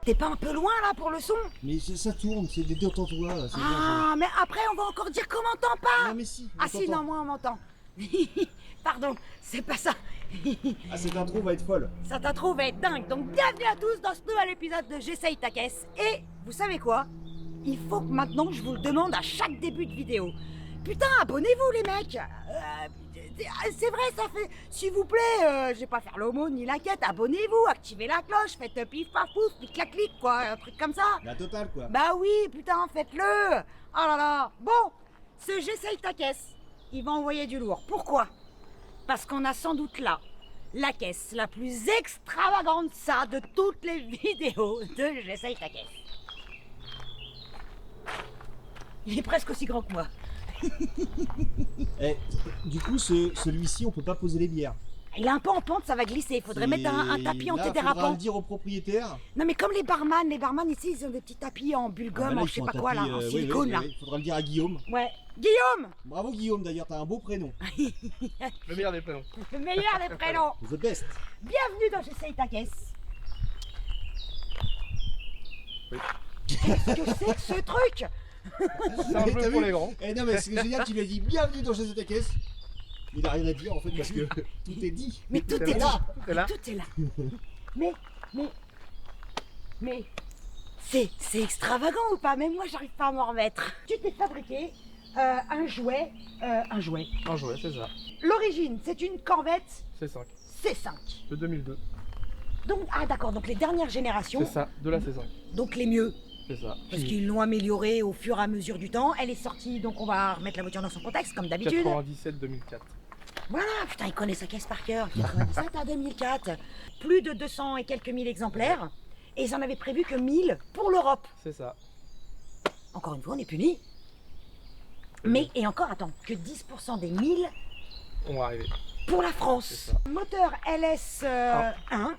T'es pas un peu loin là pour le son? Mais ça tourne, c'est des détends-toi. Ah, mais après on va encore dire qu'on m'entend pas. Non mais si. Ah si, non, moi on m'entend. Pardon, c'est pas ça. Ah, cette intro va être folle. Cette intro va être dingue. Donc bienvenue à tous dans ce nouvel épisode de J'essaye ta caisse. Et vous savez quoi? Il faut que maintenant je vous le demande à chaque début de vidéo. Putain, abonnez-vous les mecs. C'est vrai, ça fait... S'il vous plaît, je vais pas faire l'aumône ni la quête. Abonnez-vous, activez la cloche, faites pif paf pouf, clic clac clic, quoi, un truc comme ça. La totale quoi. Bah oui, putain, faites-le. Oh là là. Bon, ce J'essaye ta caisse, il va envoyer du lourd. Pourquoi? Parce qu'on a sans doute là la caisse la plus extravagante ça de toutes les vidéos de J'essaye ta caisse. Il est presque aussi grand que moi. Eh, du coup, celui-ci, on peut pas poser les bières. Il est un peu en pente, ça va glisser. Il faudrait mettre un tapis antidérapant. Faudra le dire au propriétaire. Non mais comme les barman ici, ils ont des petits tapis en bulgum, en je sais pas quoi là, en silicone là. Faudra le dire à Guillaume. Ouais. Guillaume. Bravo Guillaume d'ailleurs, t'as un beau prénom. Le meilleur des prénoms. Le meilleur des prénoms. The best. Bienvenue dans J'essaye ta caisse. Oui. Qu'est-ce que c'est que ce truc? C'est un jeu pour les grands. Eh non mais c'est génial, tu lui as dit bienvenue dans J'essaye ta caisse. Il a rien à dire en fait parce que tout est dit. Mais tout est est là. dit. Tout est là. Tout est là. Mais c'est extravagant ou pas? Même moi j'arrive pas à m'en remettre. Tu t'es fabriqué un jouet. Un jouet, c'est ça. L'origine, c'est une Corvette C5. C5. De 2002. Donc, ah d'accord, donc les dernières générations. C'est ça, de la C5. Donc les mieux. C'est ça. Parce qu'ils l'ont améliorée au fur et à mesure du temps. Elle est sortie, donc on va remettre la voiture dans son contexte, comme d'habitude. 97-2004. Voilà, putain, il connaît sa caisse par cœur. 97 à 2004. Plus de 200 et quelques mille exemplaires. Et ils en avaient prévu que 1000 pour l'Europe. C'est ça. Encore une fois, on est punis. Mais, et encore, attends, que 10% des 1000 On va arriver. pour la C'est France. ça. Moteur LS 1,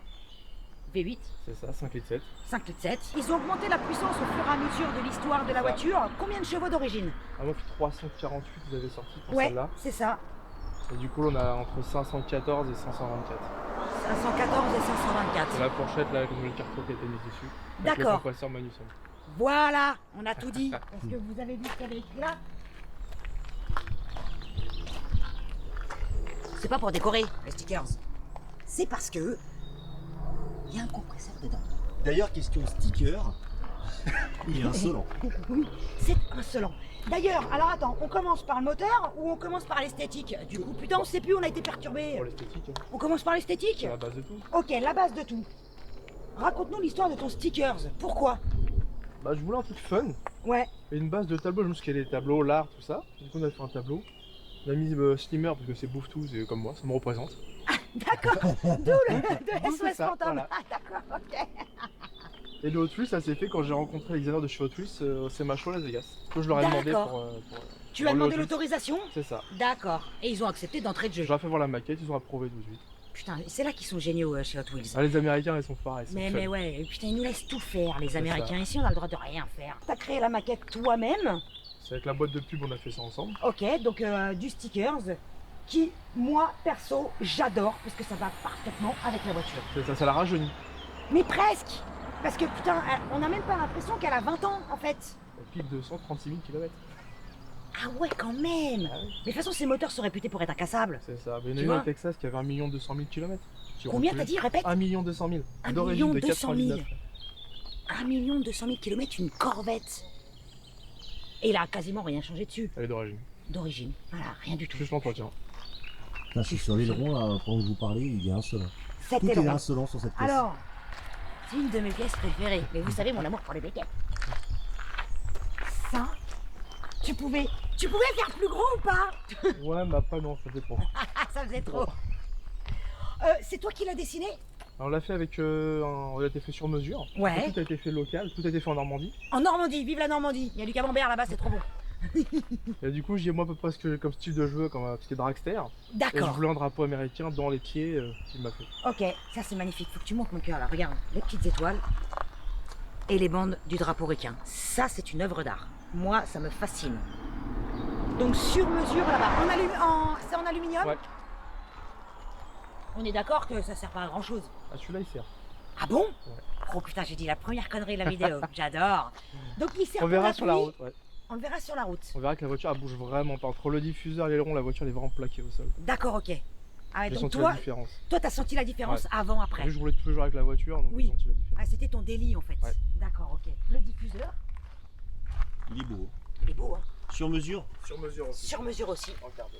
V8. C'est ça, 5 litres 7. 5 litres 7. Ils ont augmenté la puissance au fur et à mesure de l'histoire de la Ça. voiture. Combien de chevaux d'origine? Ah, moi, 348, vous avez sorti pour Ouais, celle-là. c'est ça. Et du coup, on a entre 514 et 524. 514 et 524. C'est la fourchette là, avec le carrefour qui a été mis dessus. Avec D'accord. le compresseur Magnusson. Voilà, on a tout dit. Est-ce que vous avez vu ce qu'il y avait écrit là? C'est pas pour décorer les stickers. C'est parce que il y a un compresseur dedans. D'ailleurs, question sticker. Il est insolent. Oui, c'est insolent. D'ailleurs, alors attends, on commence par le moteur ou on commence par l'esthétique? Du coup, putain, on sait plus, on a été perturbé. Pour l'esthétique, hein. On commence par l'esthétique? C'est la base de tout. Ok, la base de tout. Raconte-nous l'histoire de ton stickers. Pourquoi? Bah, je voulais un truc fun. Ouais. Et une base de tableau, je me suis dit qu'il y a des tableaux, l'art, tout ça. Du coup, on a fait un tableau. On a mis Slimmer parce que c'est bouffe tout, c'est comme moi, ça me représente. D'accord. D'où le de C'est SOS ça, Fantôme. voilà. Ah d'accord, ok. Et le Hot Wheels, ça s'est fait quand j'ai rencontré les designers de chez Hot Wheels au CMA Show Las Vegas. Donc je leur ai demandé D'accord. pour Tu lui as pour le demandé Hot Wheels. l'autorisation? C'est ça. D'accord. Et ils ont accepté d'entrée de jeu. Je leur ai fait voir la maquette, ils ont approuvé tout de suite. Putain, c'est là qu'ils sont géniaux chez Hot Wheels. Ah, les Américains, ils sont forts. Ils sont Mais fun. ouais, et putain, ils nous laissent tout faire, les C'est Américains. Ici, on a le droit de rien faire. T'as créé la maquette toi-même. C'est avec la boîte de pub, on a fait ça ensemble. Ok, donc du stickers qui, moi, perso, j'adore parce que ça va parfaitement avec la voiture. C'est ça, ça la rajeunit. Mais presque. Parce que putain, on n'a même pas l'impression qu'elle a 20 ans en fait. Elle pique 236 000 km. Ah ouais, quand même. Ah oui. Mais de toute façon, ces moteurs sont réputés pour être incassables. C'est ça. Il y en a Tu une vois au Texas qui avait 1 200 000 km. Combien t'as dit? Répète. 1 200 000. 1 D'origine de 200 000. 99. 1 200 000 km, une Corvette. Et il a quasiment rien changé dessus. Elle est d'origine. D'origine. Voilà, rien du tout. Juste l'entretien. Putain, je suis sur l'aileron là, pendant que vous parlez, il est insolent. Tout C'était est long. insolent sur cette pièce. Alors, c'est une de mes pièces préférées. Mais vous savez mon amour pour les béquettes. Ça, tu pouvais faire plus gros ou pas? Ouais, mais après, non, ça dépend. Ah, ça faisait trop. C'est toi qui l'as dessiné? Alors, on l'a fait avec. On a été fait sur mesure. Ouais. Tout a été fait local, tout a été fait en Normandie. En Normandie, vive la Normandie. Il y a du camembert là-bas, c'est trop bon. Et du coup, j'ai moi à peu près comme style de jeu, comme un petit dragster. Et je D'accord. voulais un drapeau américain dans les pieds qu'il m'a fait. Ok, ça c'est magnifique. Faut que tu montes mon cœur là. Regarde, les petites étoiles et les bandes du drapeau ricain. Ça, c'est une œuvre d'art. Moi, ça me fascine. Donc sur mesure là-bas. C'est en aluminium? Ouais. On est d'accord que ça sert pas à grand chose. Ah, celui-là, il sert. Ah bon? Ouais. Oh putain, j'ai dit la première connerie de la vidéo. J'adore. Donc il sert On pour verra la sur la pluie. route, ouais. On le verra sur la route. On verra que la voiture elle bouge vraiment pas. Entre le diffuseur et l'aileron, la voiture elle est vraiment plaquée au sol. D'accord, ok. Ah ouais, J'ai donc senti toi, la différence. t'as senti la différence avant, après. Vu que je roulais tous les jours avec la voiture, donc Oui. j'ai senti la différence. Ah, c'était ton délit en fait. Ouais. D'accord, ok. Le diffuseur, Il est beau. il est beau, hein. Sur mesure. Sur mesure aussi. Sur mesure aussi. En carbone.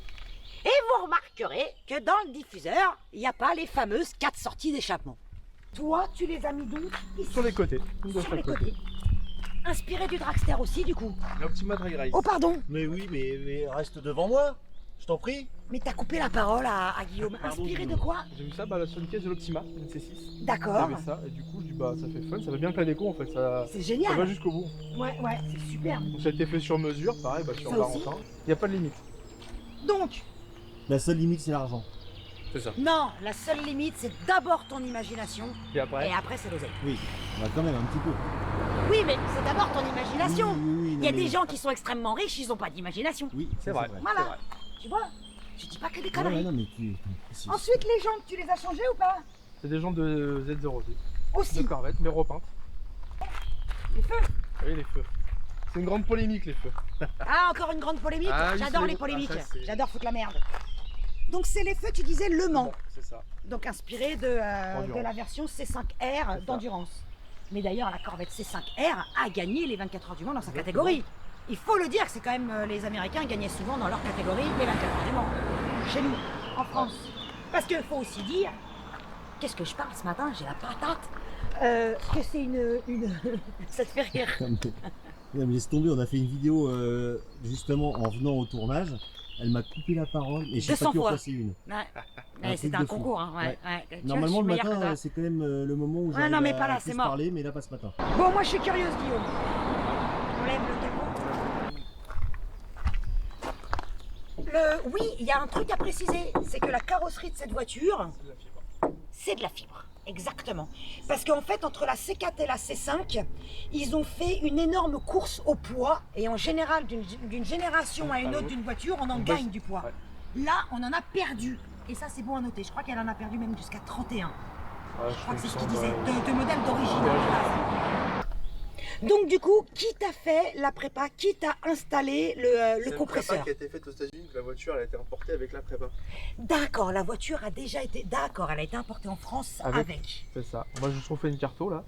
Et vous remarquerez que dans le diffuseur, il n'y a pas les fameuses 4 sorties d'échappement. Toi, tu les as mis d'où? Ici. Sur les côtés. Une de Sur chaque les côté. côtés. Inspiré du dragster aussi, du coup. L'Optima Drag Race. Oh, pardon. Mais oui, mais reste devant moi. Je t'en prie. Mais t'as coupé la parole à Guillaume. Pardon, Inspiré de Guillaume. quoi? J'ai vu ça sur une caisse de l'Optima, une C6. D'accord. J'avais ça et du coup je dis bah ça fait fun, ça va bien que la déco en fait, ça C'est va génial. jusqu'au bout. Ouais, c'est super. Donc ça a été fait sur mesure, pareil, sur Ça aussi. Valentin. Il n'y a pas de limite. Donc, La seule limite, c'est l'argent. C'est ça. non, la seule limite, c'est d'abord ton imagination Et après, et après, c'est l'oseille. Oui, bah quand même un petit peu. Oui, mais c'est d'abord ton imagination. Oui, Il y a des gens qui sont extrêmement riches, ils n'ont pas d'imagination. Oui, c'est ça, vrai. Voilà. c'est vrai. Tu vois? Je dis pas que des Ouais, conneries. ouais, non, mais tu. si- Ensuite, les jantes, tu les as changées ou pas? C'est des gens de Z06, de Aussi. Corvette, mais repeintes. Les feux. Oui, les feux. C'est une grande polémique, les feux. Ah, encore une grande polémique. Ah, oui, J'adore c'est- les polémiques. ah, ça, c'est- J'adore foutre la merde. Donc, c'est les feux, tu disais Le Mans. Bon, c'est ça. Donc, inspiré de Endurance. la version C5R C'est ça. d'endurance. Mais d'ailleurs, la Corvette C5R a gagné les 24 heures du Mans dans sa Exactement. catégorie. Il faut le dire, c'est quand même les Américains gagnaient souvent dans leur catégorie les 24 heures du Mans. Chez nous, en France. Parce qu'il faut aussi dire, qu'est-ce que je parle ce matin? J'ai la patate. Que c'est une... Ça te fait rire. Non, mais laisse tomber, on a fait une vidéo justement en venant au tournage. Elle m'a coupé la parole et je sais 200 pas qui en fois. passer une. Ouais. Un C'était truc un de fou. concours, hein. Ouais, Ouais. ouais. Tu vois, Normalement, je le suis meilleure que matin, toi. c'est quand même le moment où j'arrive non, mais à pas là, plus c'est mort. parler, mais là, pas ce matin. Bon, moi je suis curieuse, Guillaume. On lève le capot. Oui, il y a un truc à préciser, c'est que la carrosserie de cette voiture, C'est de la fibre. c'est de la fibre. Exactement. Parce qu'en fait, entre la C4 et la C5, ils ont fait une énorme course au poids. Et en général, d'une génération à une autre d'une voiture, on en On gagne bosse. du poids. Ouais. Là, on en a perdu. Et ça, c'est bon à noter. Je crois qu'elle en a perdu même jusqu'à 31. Ouais, Je crois que c'est ce qu'il qu'il disait, de modèle d'origine. D'origine. Donc du coup, qui t'a fait la prépa? Qui t'a installé le compresseur? qui a été faite aux États-Unis, la voiture elle a été importée avec la prépa. D'accord, la voiture a déjà été... D'accord, elle a été importée en France avec. C'est ça. Moi je refais une carto là.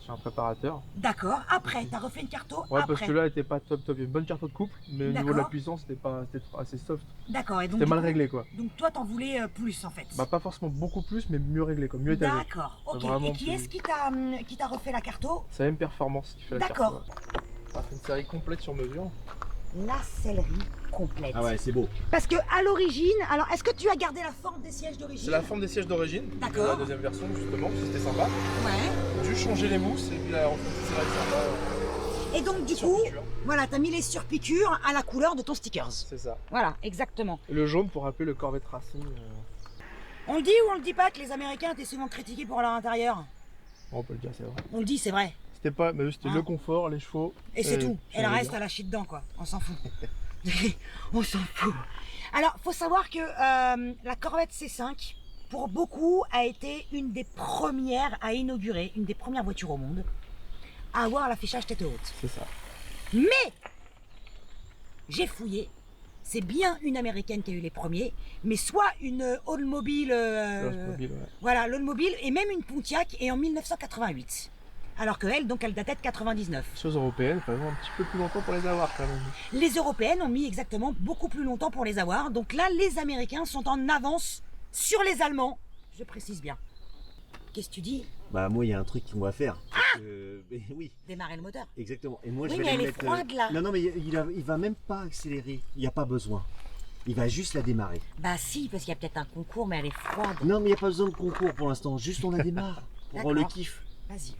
J'ai un préparateur. D'accord, après, t'as refait une carto Ouais, après. parce que là elle était pas top. Il y a une bonne carto de couple, mais au niveau de la D'accord. puissance c'était assez soft. D'accord, et donc... C'était du mal coup, réglé quoi. Donc toi, t'en voulais plus en fait. Bah pas forcément beaucoup plus, mais mieux réglé quoi, mieux étalé. D'accord, ok. Vraiment Et qui est-ce qui t'a refait la carto? C'est la même performance qui fait la carto. D'accord. Ouais. Ça fait une série complète sur mesure. La sellerie complète. Ah ouais, c'est beau. Parce que à l'origine, alors est-ce que tu as gardé la forme des sièges d'origine? C'est la forme des sièges d'origine. D'accord. La deuxième version justement, parce que c'était sympa. Ouais. Juste changer les mousses et puis la refaire c'est sympa. Et donc du Sur coup, piqûre. voilà, t'as mis les surpiqûres à la couleur de ton stickers. C'est ça. Voilà, exactement. Et le jaune pour rappeler le Corvette Racing. On le dit ou on le dit pas que les Américains étaient souvent critiqués pour leur intérieur? On peut le dire, c'est vrai. On le dit, c'est vrai. C'était pas, mais c'était Ah. le confort, les chevaux. Et c'est tout. Et le j'allais reste, dire. à la chie dedans, quoi. On s'en fout. On s'en fout. Alors, faut savoir que la Corvette C5, pour beaucoup, a été une des premières à inaugurer, une des premières voitures au monde, à avoir l'affichage tête haute. C'est ça. Mais, j'ai fouillé. C'est bien une américaine qui a eu les premiers, mais soit une Oldsmobile, L'Oldsmobile, ouais. voilà, l'Oldsmobile, et même une Pontiac, et en 1988. Alors que elle, donc, elle datait de 99. Les choses européennes, il fallait un petit peu plus longtemps pour les avoir quand même. Les Européennes ont mis exactement beaucoup plus longtemps pour les avoir. Donc là, les Américains sont en avance sur les Allemands. Je précise bien. Qu'est-ce que tu dis? Bah, moi, il y a un truc qu'on va faire. Mais oui, Démarrer le moteur. exactement. Et moi, Oui, je vais mais aller elle est mettre, froide, là. Non, non, mais il va même pas accélérer. Il n'y a pas besoin. Il va juste la démarrer. Bah si, parce qu'il y a peut-être un concours, mais elle est froide. Non, mais il n'y a pas besoin de concours pour l'instant. Juste on la démarre. Pour D'accord. le kiff. Vas-y.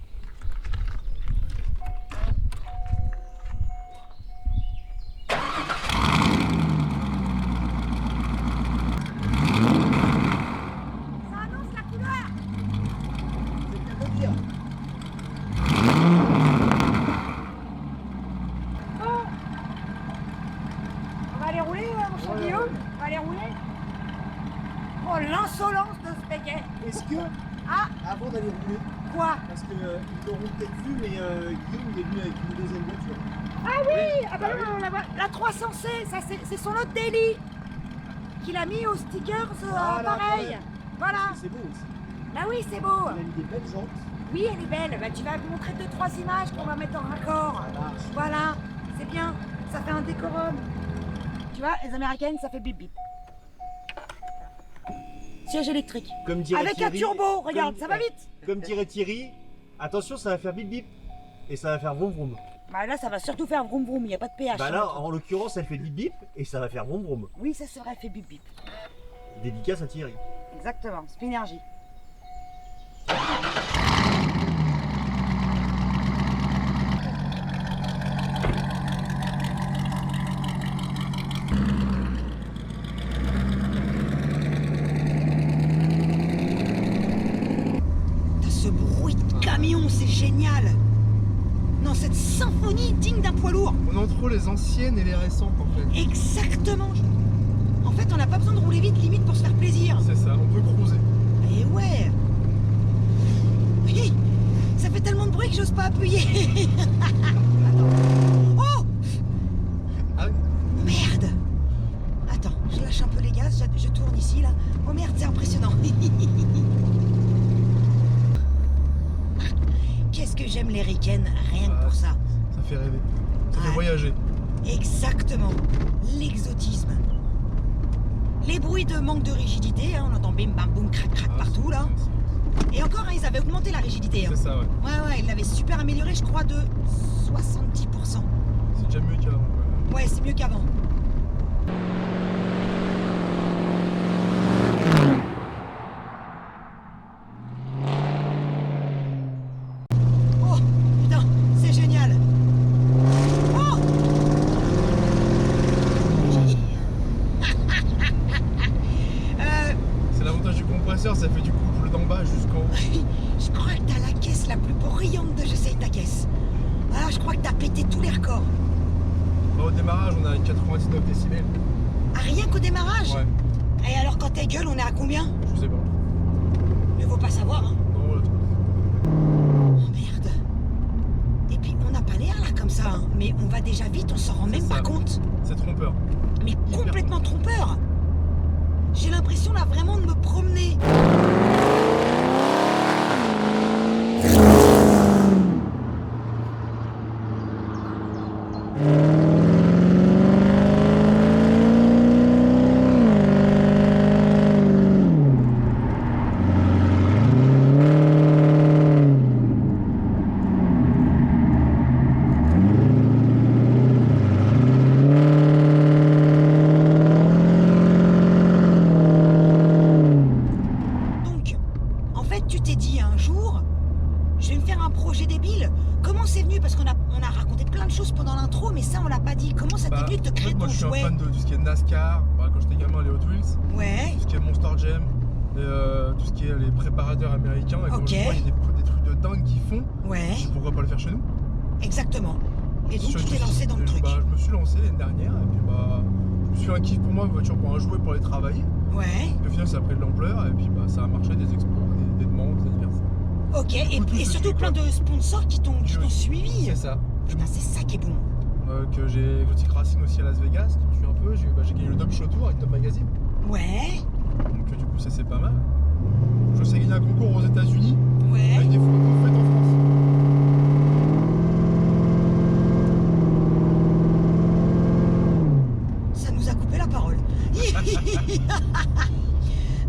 Ça annonce la couleur. Bon. On va aller rouler, mon cher Ouais. Guillaume? On va aller rouler? Oh, l'insolence de ce béquet. Est-ce que, Ah, avant d'aller rouler, quoi? quoi? Parce que ils l'auront peut-être vu, mais Guillaume il est venu avec une deuxième voiture. Ah bah non, la 300C, ça c'est son autre daily qu'il a mis aux stickers pareil. Voilà. Parce que c'est beau aussi. Bah oui, c'est beau. Il a mis des belles jantes. Oui, elle est belle. Bah, tu vas me montrer 2-3 images qu'on va mettre en raccord. Voilà, c'est bien. Ça fait un décorum. Tu vois, les américaines, ça fait bip bip. Siège électrique. Comme dirait Avec Thierry, un turbo, regarde, comme- ça va vite. Comme dirait Thierry, attention, ça va faire bip bip. Et ça va faire vroom vroom. Bah là, ça va surtout faire vroom vroom, il n'y a pas de péage. Bah sur là, le truc. en l'occurrence, elle fait bip bip et ça va faire vroom vroom. Oui, ça c'est vrai, elle fait bip bip. Dédicace à Thierry. Exactement, Spinergie. T'as ce bruit de camion, c'est génial. Non, cette symphonie digne d'un poids lourd. On a entre les anciennes et les récentes en fait. Exactement. En fait, on n'a pas besoin de rouler vite, limite pour se faire plaisir. C'est ça, on peut cruiser. Et ouais. Oui, ça fait tellement de bruit que j'ose pas appuyer. Attends. Oh Ah oui. merde. Attends, je lâche un peu les gaz, je tourne ici là. Oh merde, c'est impressionnant. Qu'est-ce que j'aime les Riken, rien que pour ça. Ça fait rêver. Ça fait Ouais. voyager. Exactement, l'exotisme. Les bruits de manque de rigidité, hein, on entend bim bam boum crac crac Ah, partout là. Et encore, hein, ils avaient augmenté la rigidité. Hein. C'est ça, ouais. Ouais, ils l'avaient super amélioré, je crois, de 70%. C'est déjà mieux qu'avant. Ouais. Ouais, c'est mieux qu'avant. Oh, putain, c'est génial. Oh C'est l'avantage du compresseur, ça fait du couple d'en bas jusqu'en haut. je crois que t'as la caisse la plus brillante de J'essaye ta caisse. Ah, je crois que t'as pété tous les records. Bah, au démarrage, on a 99 décibels. Ah, rien qu'au démarrage. Ouais, Et alors, quand t'es gueule, on est à combien? je sais pas. Ne faut pas savoir, hein. Non, voilà. Oh merde. Et puis, on n'a pas l'air là comme ça, hein. Mais on va déjà vite, on s'en rend même ça. pas compte. C'est trompeur. Mais complètement trompeur. J'ai l'impression là vraiment de me promener. Donc, en fait, tu t'es dit un jour, je vais me faire un projet débile. Comment c'est venu? Parce qu'on a raconté plein de choses pendant l'intro, mais ça on l'a pas dit. Comment ça t'est Bah, venu de te en fait, créer moi, ton je suis un jouet? fan de tout ce qui est NASCAR. Bah, quand j'étais gamin, les Hot Wheels. Ouais, Tout ce qui est Monster Jam. Et tout ce qui est les préparateurs américains. Et quand Ok. je vois, il y a des trucs de dingue qu'ils font. ouais, Pourquoi pas le faire chez nous? exactement. Et donc Je tu suis- t'es lancé dans le truc. Bah, je me suis lancé l'année dernière. Et puis, bah, je me suis fait un kiff pour moi, une voiture pour un jouet pour aller travailler. Ouais, Et au final, ça a pris de l'ampleur. Et puis, bah, ça a marché, des expos, des demandes, des anniversaires. ok. Tout Et ce surtout truc, plein quoi. de sponsors qui t'ont suivi. C'est ça. Putain, c'est ça qui est bon. Que j'ai Exotic Racing aussi à Las Vegas, qui me suit un peu. J'ai gagné le Dub Show Tour avec Top Magazine. Ouais, Donc du coup ça c'est pas mal. Je sais gagner un concours aux États-Unis ouais. avec des photos faites en France. Ça nous a coupé la parole.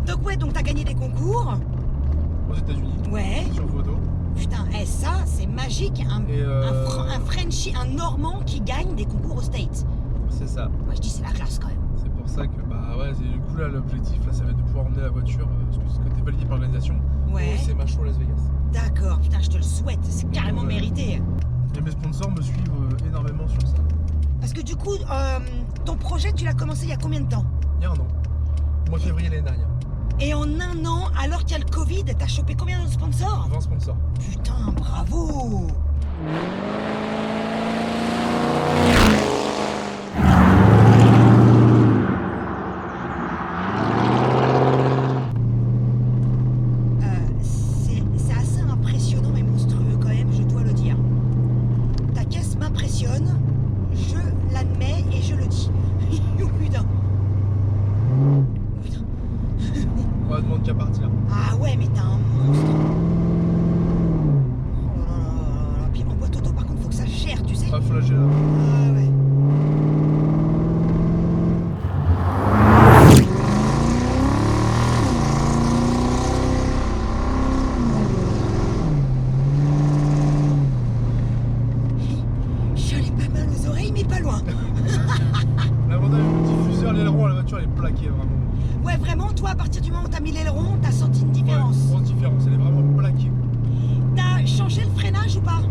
Donc ouais, donc t'as gagné des concours. Aux États-Unis. Ouais. Sur photo. Putain, ça c'est magique. Et Un Frenchie, un Normand qui gagne des concours aux States. c'est ça. Moi je dis c'est la classe quand même. C'est pour ça que bah ouais, du coup là l'objectif là ça va être de pouvoir emmener la voiture parce que ce côté validé par l'organisation. Ouais. C'est ma show Las Vegas. D'accord, putain, je te le souhaite. C'est carrément Ouais. mérité. Et mes sponsors me suivent énormément sur ça. Parce que du coup, ton projet, tu l'as commencé il y a combien de temps? Il y a un an. Au mois de février l'année dernière. Et en un an, alors qu'il y a le Covid, t'as chopé combien de sponsors? 20 sponsors. Putain, bravo! C'est assez impressionnant. Pas flagellable. Ah ouais. J'en ai pas mal aux oreilles, mais pas loin. L'avantage du diffuseur, l'aileron, la voiture elle est plaquée vraiment. Ouais, vraiment, toi, à partir du moment où t'as mis l'aileron, t'as senti une différence. Ouais, grosse différence, elle est vraiment plaquée. T'as changé le freinage ou pas?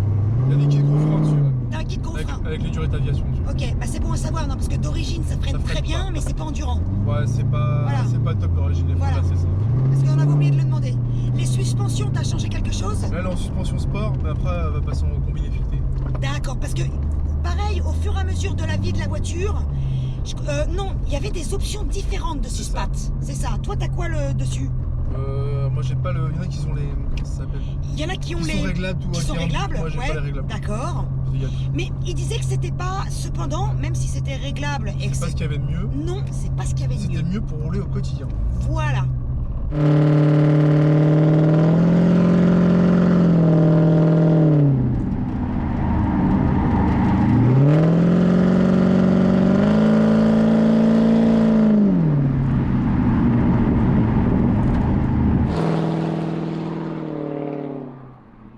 Il y a des kits gros freins dessus, ouais. T'as un kit gros frein. Avec les durées d'aviation dessus. Ok, bah c'est bon à savoir, non, parce que d'origine ça freine Ça freine très bien, pas. mais c'est pas endurant. Ouais, c'est pas, Voilà. c'est pas top d'origine, les freins Voilà. là, c'est ça. Parce qu'on avait oublié de le demander. Les suspensions, t'as changé quelque chose? Là, elle est en suspension sport, mais après, elle va passer en combiné fileté. D'accord, parce que pareil, au fur et à mesure de la vie de la voiture, non, il y avait des options différentes de C'est suspat. C'est ça. Toi, t'as quoi le dessus? Moi, j'ai pas le. Il y en a qui ont les. Comment ça s'appelle? Il y en a qui ont Qui les. sont réglables, tout. Qui ouais, sont qui ont- réglables? Moi, j'ai Ouais, pas les réglables. d'accord. Il y a- Mais il disait que c'était pas, cependant, même si c'était réglable et que C'est pas ce qu'il y avait de mieux. Non, c'est pas ce qu'il y avait de C'était mieux. mieux pour rouler au quotidien. Voilà.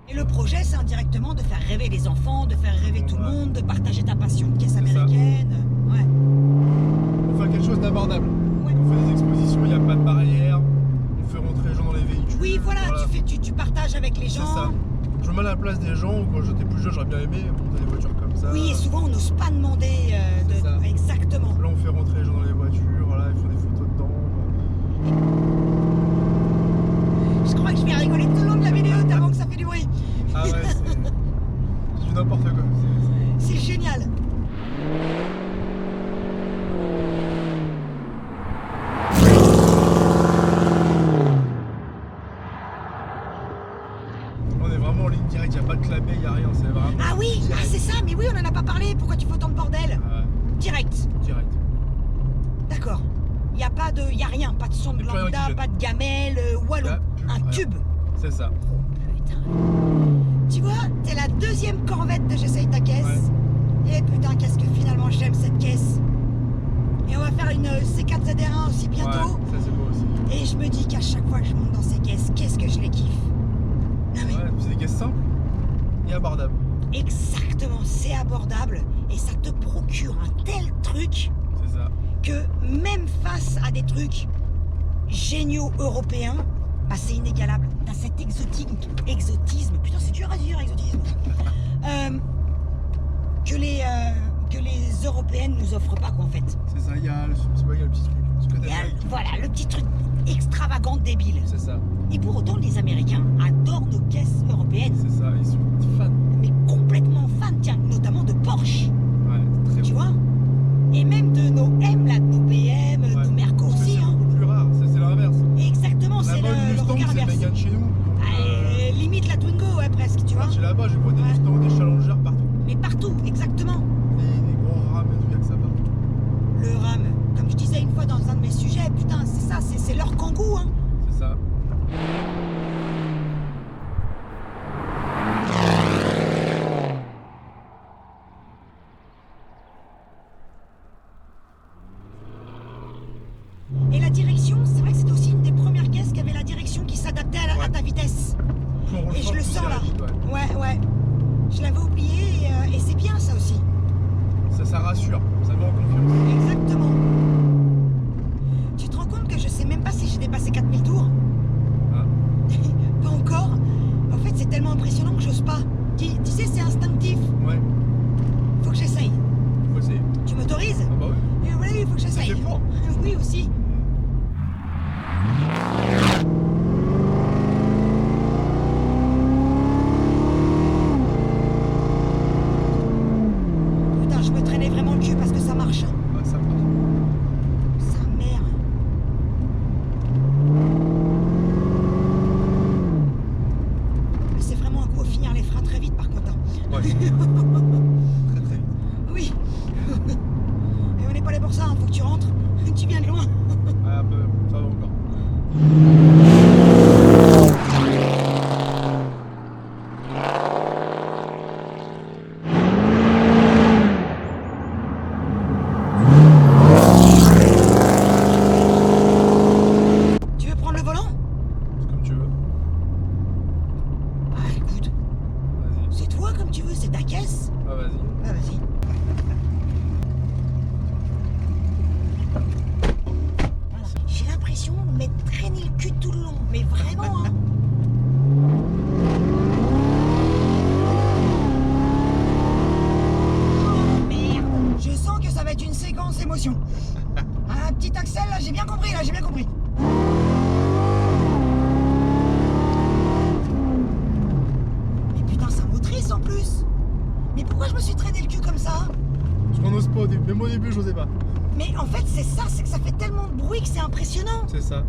Et le projet, c'est indirectement de faire rêver les enfants, de faire rêver tout le Ouais. monde, de partager ta passion de caisse C'est ça. américaine. Ouais. On fait quelque chose d'abordable. Ouais. On fait des expositions, il n'y a pas de barrière. On fait rentrer les gens dans les véhicules. Oui, voilà, tu partages avec les C'est gens. ça. Je me mets à la place des gens. Quand j'étais plus jeune, j'aurais bien aimé monter des voitures comme ça. Oui, et souvent on n'ose pas demander C'est ça. exactement. Là, on fait rentrer les gens dans les voitures. Voilà, ils font des photos dedans. Je crois que je vais rigoler tout le long de la vidéo tellement que ça fait du bruit. Ah ouais, c'est du n'importe quoi. C'est génial. On est vraiment en ligne directe, il n'y a pas de clapet, il n'y a rien. C'est vraiment. Ah oui, ah, direct. c'est ça, mais oui, on en a pas parlé. Pourquoi tu fais autant de bordel? Direct. Direct. D'accord. Il y a rien, pas de son de Y a plus rien lambda, qui gêne. pas de gamelle, wallon, Y a plus un rien. tube. C'est ça. Putain. Tu vois, t'es la deuxième corvette de J'essaye ta caisse. Et putain, qu'est-ce que finalement j'aime cette caisse. Et on va faire une C4 ZR1 aussi bientôt. Ouais, ça c'est beau aussi. Et je me dis qu'à chaque fois que je monte dans ces caisses, qu'est-ce que je les kiffe. Non mais Ouais, c'est des caisses simples et abordables. exactement, c'est abordable et ça te procure un tel truc C'est ça. que même face à des trucs géniaux européens, bah c'est inégalable. T'as cet exotisme, putain c'est dur à dire exotisme, que les européennes nous offrent pas quoi en fait. C'est ça, il y a le petit truc. Ce que Et, t'as dit. voilà, le petit truc extravagant, débile. C'est ça, Et pour autant, les Américains adorent nos caisses européennes, c'est ça. Ils sont fans. mais complètement fans, tiens, notamment de Porsche, Ouais, très tu bon. vois. Et même de nos M, là, de nos BM, Ouais. nos Merco Parce que aussi, c'est hein. beaucoup plus rare, c'est l'inverse. Exactement, c'est Là-bas, une le Mustang, regard c'est inverse. Mégane chez nous. Donc, Limite la Twingo, ouais, presque, tu vois. parti là-bas, j'ai pas des Ouais. Mustangs, des Challengers partout. Mais partout, exactement. Des gros rames et tout, il y a que ça partout. Le RAM, comme je disais une fois dans un de mes sujets, putain, c'est ça, c'est leur kangou, hein. C'est ça. Et la direction, c'est vrai que c'était aussi une des premières caisses qui avait la direction qui s'adaptait à Ouais. ta vitesse. Plus on roule Et je fort, le plus sens c'est là. rapide, ouais. Ouais. Je l'avais oublié et c'est bien ça aussi. Ça rassure, ça met en confiance. Exactement. Tu te rends compte que je sais même pas si j'ai dépassé 4000 tours? Ah. Pas encore. En fait, c'est tellement impressionnant que j'ose pas. Tu sais, c'est instinctif. Ouais, Faut que j'essaye. faut essayer. Tu m'autorises? Ah bah oui, Et voilà, il faut que c'est j'essaye. fait pour. Oui, aussi. Putain, je me traînais vraiment le cul parce que ça marche. Ah, ça part. Sa mère. Mais c'est vraiment un coup à finir les freins très vite par contre. hein. Ouais. Très très vite. Oui. Et on n'est pas là pour ça, hein. Faut que tu rentres. Tu viens de loin. Ouais, un peu, ça va encore. comme tu veux, c'est ta caisse. Ah, vas-y. Ah, vas-y. Voilà. J'ai l'impression de m'être traîné le cul tout le long, mais vraiment, hein. Oh, merde. Je sens que ça va être une séquence émotion. Un petit Axel, là, j'ai bien compris, là, j'ai bien compris. Mais putain, c'est un motrice en plus. Mais pourquoi je me suis traîné le cul comme ça? Parce qu'on n'ose pas au début. Même au début, j'osais pas. Mais en fait, c'est ça, c'est que ça fait tellement de bruit que c'est impressionnant. C'est ça.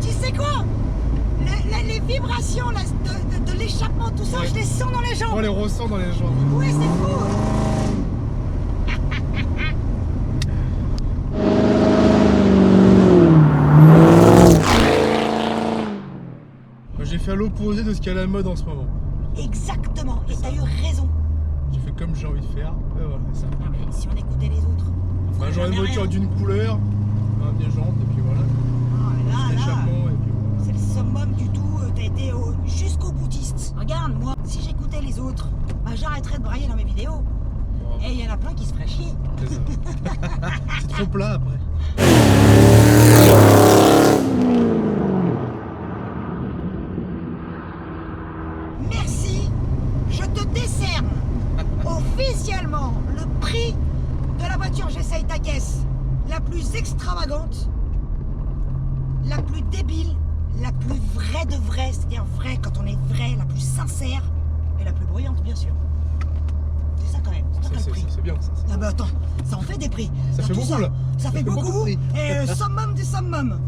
Tu sais quoi? Les vibrations là, de l'échappement, tout ça, Ouais. je les sens dans les On jambes. les ressent dans les jambes. Ouais, c'est fou. Moi, j'ai fait à l'opposé de ce qui est à la mode en ce moment. Exactement, et t'as eu raison. J'ai fait comme j'ai envie de faire. Et voilà, c'est ça. Non, mais si on écoutait les autres. on Bah, ferait j'aurais une jamais voiture rien. d'une couleur, des jantes, et puis voilà. Ah, mais là, L'échappement, et puis voilà. c'est le summum du tout, t'as été jusqu'au boutiste. Regarde, moi, si j'écoutais les autres, bah, j'arrêterais de brailler dans mes vidéos. Bon, Et il y en a plein qui se feraient chier. c'est ça. C'est trop plat après. Merci, je te décerne officiellement le prix de la voiture J'essaye ta caisse, la plus extravagante, la plus débile, la plus vraie de vraie, c'est-à-dire vraie quand on est vrai, la plus sincère et la plus bruyante bien sûr. C'est ça quand même, c'est pas le prix. C'est bien ça. Ah bah attends, ça en fait des prix. Ça Dans fait tout beaucoup là. Ça fait beaucoup, de prix. et le summum du summum.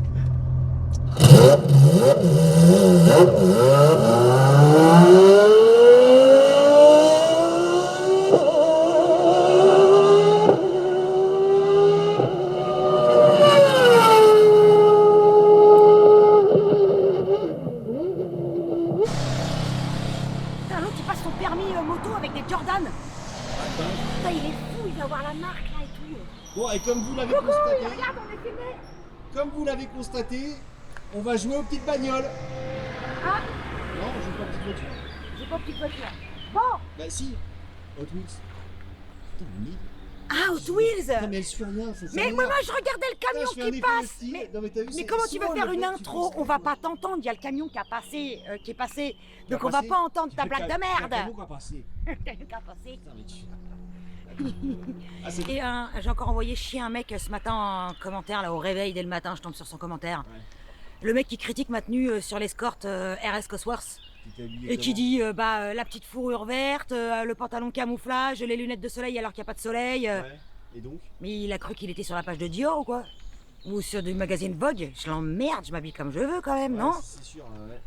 Putain, l'autre il passe son permis moto avec des Jordan. Putain, il est fou, il va voir la marque là et tout. Bon, et comme vous l'avez Coucou, constaté, regarde, on est filmé. comme vous l'avez constaté, on va jouer aux petites bagnoles. Ah, Non, on joue pas aux petites voitures. j'ai pas de petite voiture. Bon, Bah si, Hot Wheels. Putain, mais... ah, Hot Wheels. Putain, mais elle suit rien, ça Mais moi, je regardais le Putain, camion je fais un qui effet passe. aussi. Mais, Non, mais t'as vu, mais c'est comment tu veux souvent faire le une fait que tu intro? penses On va que- pas t'entendre. Il y a le camion qui a passé, qui est passé. Qui a Donc on va passé. pas entendre ta blague de Le merde. camion qui a passé. Le camion qui a passé. Putain, mais tu... Ah, c'est... Et j'ai encore envoyé chier un mec ce matin en commentaire, là au réveil dès le matin, je tombe sur son commentaire. Ouais. Le mec qui critique ma tenue sur l'escorte RS Cosworth Tu t'es habillé et qui comment dit la petite fourrure verte, le pantalon camouflage, les lunettes de soleil alors qu'il n'y a pas de soleil. Ouais. Et donc Mais il a cru qu'il était sur la page de Dior ou quoi? Ou sur du magazine Vogue? Je l'emmerde, je m'habille comme je veux quand même, non? Ouais, c'est sûr, ouais.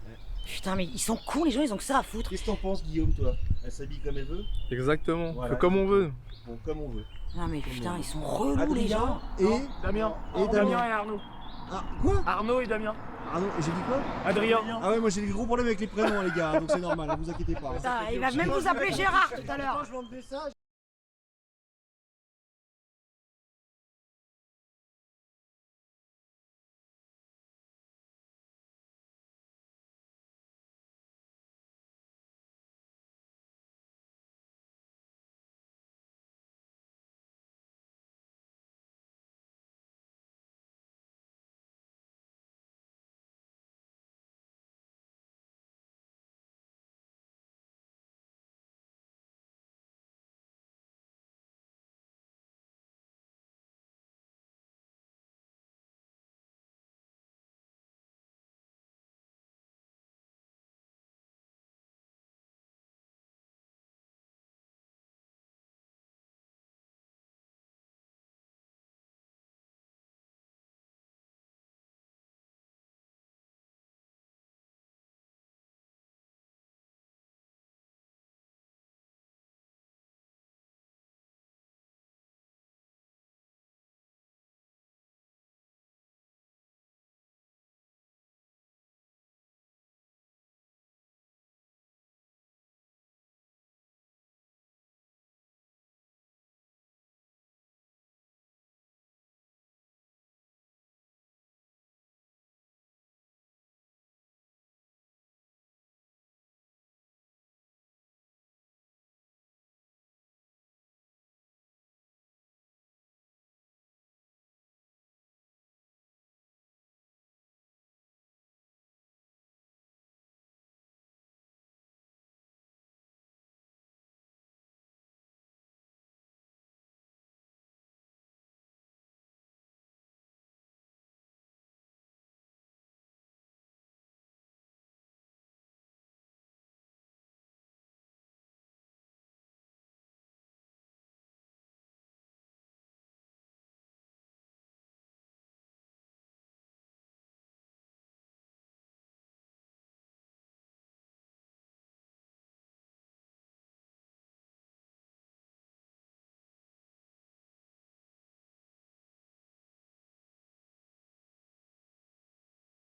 Putain, mais ils sont cons les gens, ils ont que ça à foutre. Qu'est-ce que t'en penses, Guillaume, toi? Elle s'habille comme elle veut? Exactement. Voilà. Fait comme on veut. Bon, comme on veut. Non mais putain, ils sont relous les gens. Et... Damien. Et Damien. Et Arnaud. Ah, quoi? Arnaud et Damien. Ah non, j'ai dit quoi? Adrien. Ah ouais, moi j'ai des gros problèmes avec les prénoms, les gars, donc c'est normal, hein, vous inquiétez pas. Putain, il va même vous appeler Gérard tout à l'heure. Je vends des messages.